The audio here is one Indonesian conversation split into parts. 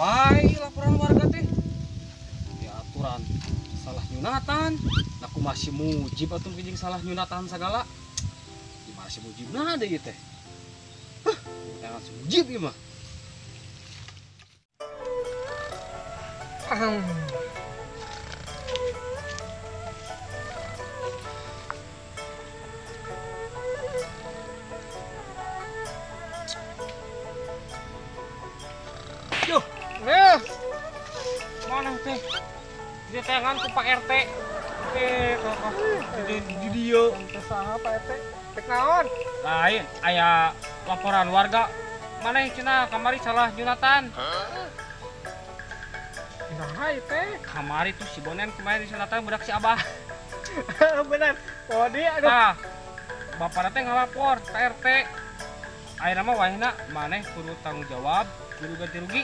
wae laporan warga teh. Ya aturan salah nyunatan. Aku masih mujib atuh kijing salah nyunatan segala. Di masih mujibna deui teh. Hah, langsung mujib ieu mah. Yuh, mana teh? Di tangan ku Pak RT. Di dia. Saha Pak RT? Tek naon? Lain, aya laporan warga. Mana yang cina kamari salah Junatan? Saha teh? Kamari tuh si Bonen kemarin di Junatan budak si Abah. Bener. Oh dia aduh. Nah, bapak teh ngalapor Pak RT. Ayeuna mah wayahna maneh kudu tanggung jawab, kudu ganti rugi.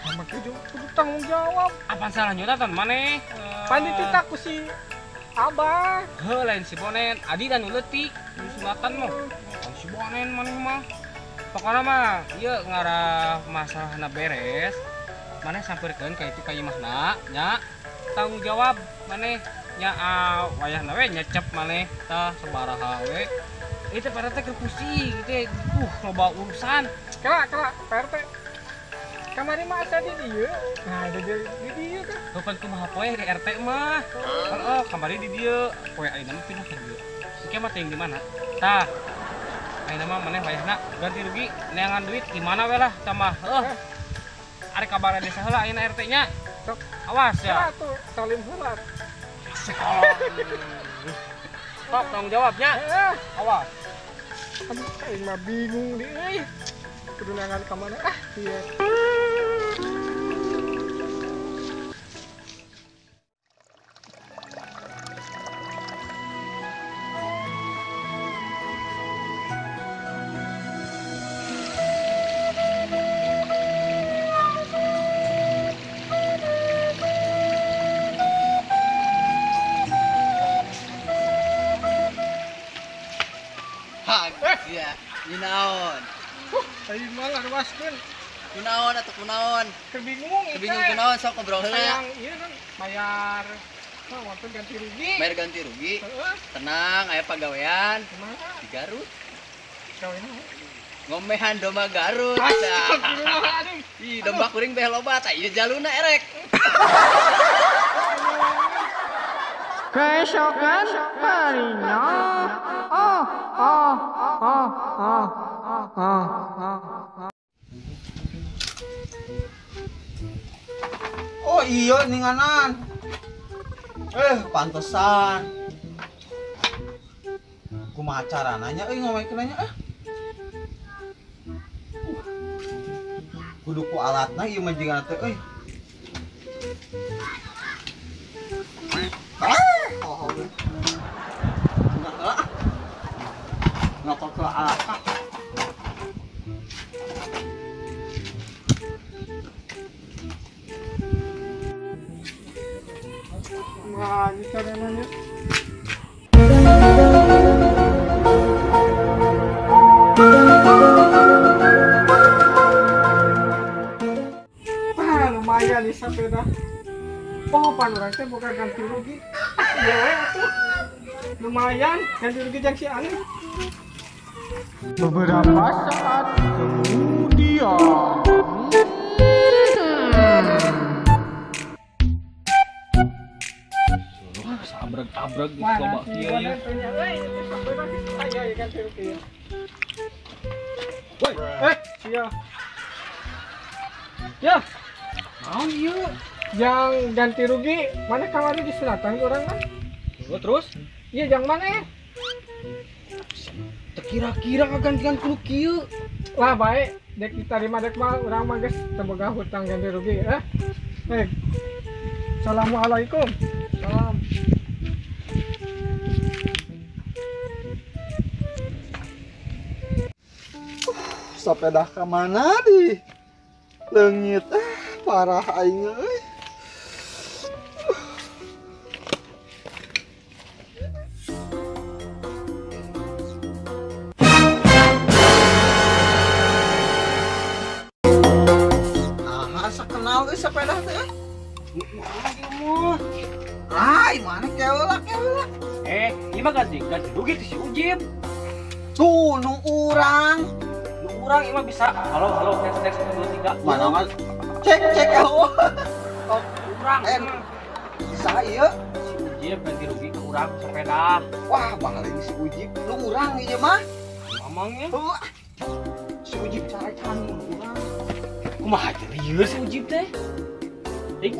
Sama kudu tanggung jawab. Apaan salah Junatan maneh? Pan ditita ku si Abah. Heuh lain si Bonen, Adi dan Uleutik, di Junatan mah. Si Bonen maneh mah. Pokoknya mah ieu ngarah masalahna beres. Maneh sampeurkeun ka itu ka imahna nya tanggung jawab maneh nya wayahna we nyecep maneh tah sabaraha we. Itu pada teh pusing teh loba urusan. Kelak Pak RT. Kamari mah asa di dieu. Nah, di dieu kan. Bukan kumaha poe di RT mah. Heeh, kamari di dieu. Poe ayeuna mah pindah ka dieu. Iki mah teuing di mana? Tah. Ayeuna mah maneh wayahna ganti rugi neangan duit gimana we lah tah mah. Ari kabar desa heula ayeuna RT-nya. Sok Awas ya. tuh salim heula. Sok tanggung jawabnya. Awas. Aduh, aing mah bingung di euy. Kudu nangan ka mana? Iya. Iya, kunaon? Aing mah ngaruaskeun. Kunaon atuh kunaon? Kebingung. Kebingung kunaon sok ngobrol heula. Yang ieu kan bayar wonten ganti rugi. Bayar ganti rugi. Heeh. Tenang, aya pagawean Kumaha? di Garut. Kawin mah. Ngomehan domba Garut. Astagfirullah, aduh. Ih, domba kuring teh loba tah ieu jaluna erek. Keesokan harinya. Oh iya ninganan. Pantesan. Kumaha carananya ngomekeun nya Kudu ku alatna ieu mah jiga teh euy. Ngapa ke alatna? Wah, ini carananya. Lumayan nih sepeda. Oh, panurang teh bukan ganti rugi. Ya we atuh. Lumayan ganti rugi jeung si Ani. Beberapa saat kemudian. Sabreg-abreg di Mana loba si kieu Bonen ya. teh nya euy, itu sepeda saya ganti rugi. Woi, Sia. Ya, naon ieu? yang ganti rugi mana kamari di selatan orang kan? Terus? Iya, yang mana ya? Kira-kira kagantian kudu kieu. Lah baik, dek kita terima dek mah urang mah geus teu boga hutang ganti rugi ya. Assalamualaikum. Salam. Sepeda ke mana di leungit parah aing euy. Asa kenal euy sepeda teh euy. Lagi mah. Ai mana keulak. Ini mah ganti rugi tuh si Ujib. Tuh nu urang. Lu kurang ini mah bisa. Halo, tes 1 2 3. Mana mah cek oh. Kurang. Bisa ieu. Si Ujib ganti rugi ke urang sepeda. Wah, balik si Ujib. Lu urang ieu mah. Mamangnya. Si Ujib carecan urang. Kumaha aja lieur si Ujib teh. Ing